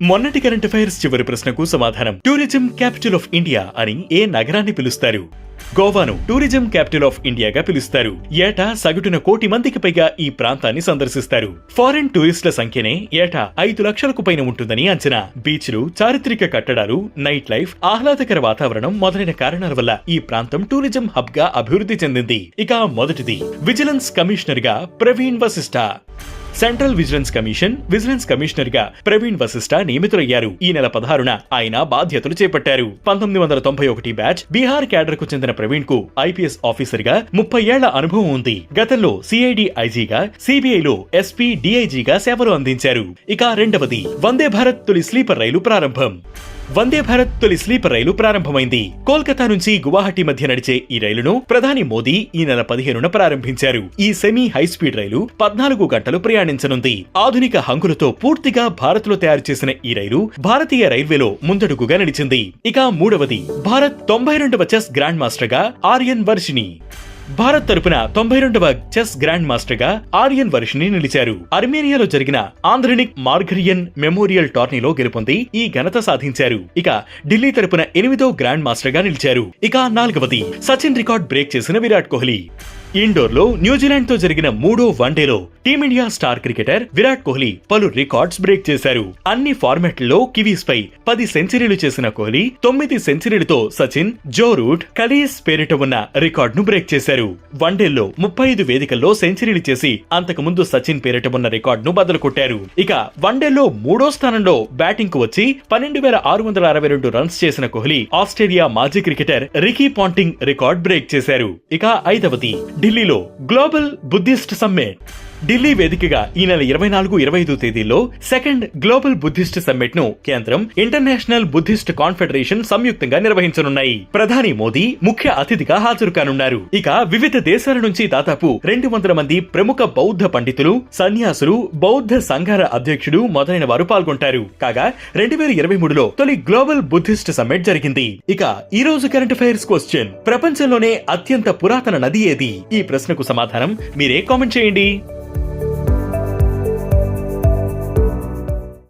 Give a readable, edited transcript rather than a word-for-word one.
మొన్నటి current affairs చివరి ప్రశ్నకు సమాధానం. టూరిజం క్యాపిటల్ ఆఫ్ ఇండియా అని ఏ నగరాన్ని పిలుస్తారు? గోవాను టూరిజం క్యాపిటల్ ఆఫ్ ఇండియాగా పిలుస్తారు. ఏటా సగటున 1 కోటి మందికి పైగా ఈ ప్రాంతాన్ని సందర్శిస్తారు. ఫారెన్ టూరిస్టుల సంఖ్యనే ఏటా 5 లక్షలకు పైన ఉంటుందని అంచనా. బీచ్లు, చారిత్రక కట్టడాలు, నైట్ లైఫ్, ఆహ్లాదకర వాతావరణం మొదలైన కారణాల వల్ల ఈ ప్రాంతం టూరిజం హబ్ గా అభివృద్ధి చెందింది. ఇక మొదటిది, విజిలెన్స్ కమిషనర్ గా Praveen Vashishtha. Central vigilance commissioner గా ప్రవీణ్ వశిష్ఠ నియమితులయ్యారు. ఈ నెల 16న ఆయన బాధ్యతలు చేపట్టారు. 1991 బ్యాచ్ బీహార్ క్యాడర్ కు చెందిన ప్రవీణ్ కు ఐపీఎస్ ఆఫీసర్ గా 30 ఏళ్ల అనుభవం ఉంది. గతంలో సిఐడి ఐజీగా, సిబిఐలో ఎస్పీ డిఐజీగా సేవలు అందించారు. ఇక రెండవది, వందే భారత్ తొలి స్లీపర్ రైలు ప్రారంభం. వందే భారత్ తొలి స్లీపర్ రైలు ప్రారంభమైంది. కోల్కతా నుంచి గువాహటి మధ్య నడిచే ఈ రైలును ప్రధాని మోదీ ఈ నెల 15న ప్రారంభించారు. ఈ సెమీ హై స్పీడ్ రైలు 14 గంటలు ప్రయాణించనుంది. ఆధునిక హంగులతో పూర్తిగా భారత్ లో తయారు చేసిన ఈ రైలు భారతీయ రైల్వేలో ముందడుగుగా నడిచింది. ఇక మూడవది, భారత్ 92వ చెస్ గ్రాండ్ మాస్టర్ గా ఆర్యన్ వర్షిని. భారత్ తరపున 92వ చెస్ గ్రాండ్ మాస్టర్ గా ఆర్యన్ వర్షిని నిలిచారు. అర్మేనియాలో జరిగిన ఆంద్రనిక్ మార్గరియన్ మెమోరియల్ టోర్నీలో గెలుపొంది ఈ ఘనత సాధించారు. ఇక ఢిల్లీ తరపున 8వ గ్రాండ్ మాస్టర్ గా నిలిచారు. ఇక నాలుగవది, సచిన్ రికార్డ్ బ్రేక్ చేసిన విరాట్ కోహ్లీ. ఇండోర్ లో న్యూజిలాండ్ తో జరిగిన 3వ వన్డేలో team India star cricketer Virat Kohli పలు రికార్డ్స్ బ్రేక్ చేశారు. అన్ని ఫార్మాట్లలో కివీస్ పై 10 సెంచరీలు చేసిన కోహ్లీ 9 సెంచరీలతో సచిన్, జో రూట్, కలీస్ పేరిట ఉన్న రికార్డ్ ను బ్రేక్ చేశారు. వన్డేల్లో 35 వేదికల్లో సెంచరీలు చేసి అంతకు ముందు సచిన్ పేరిట ఉన్న రికార్డ్ ను బదులు కొట్టారు. ఇక వన్డేల్లో 3వ స్థానంలో బ్యాటింగ్ కు వచ్చి 12,662 రన్స్ చేసిన కోహ్లీ ఆస్ట్రేలియా మాజీ cricketer Ricky Ponting record break చేశారు. ఇక ఐదవది, ఢిల్లీలో గ్లోబల్ బుద్ధిస్ట్ సమ్మిట్. ఢిల్లీ వేదికగా ఈ నెల 24-25 తేదీల్లో సెకండ్ గ్లోబల్ బుద్ధిస్ట్ సమ్మిట్ ను కేంద్రం, ఇంటర్నేషనల్ బుద్ధిస్ట్ కాన్ఫెడరేషన్ సంయుక్తంగా నిర్వహించనున్నాయి. ప్రధాని మోదీ ముఖ్య అతిథిగా హాజరు కానున్నారు. ఇక వివిధ దేశాల నుంచి దాదాపు 200 మంది ప్రముఖ బౌద్ధ పండితులు, సన్యాసులు, బౌద్ధ సంఘాల అధ్యక్షుడు మొదలైన వారు పాల్గొంటారు. కాగా 2023లో తొలి గ్లోబల్ బుద్ధిస్ట్ సమ్మిట్ జరిగింది. ఇక ఈ రోజు కరెంట్ అఫైర్స్ క్వశ్చన్, ప్రపంచంలోనే అత్యంత పురాతన నది ఏది? ఈ ప్రశ్నకు సమాధానం మీరే కామెంట్ చేయండి.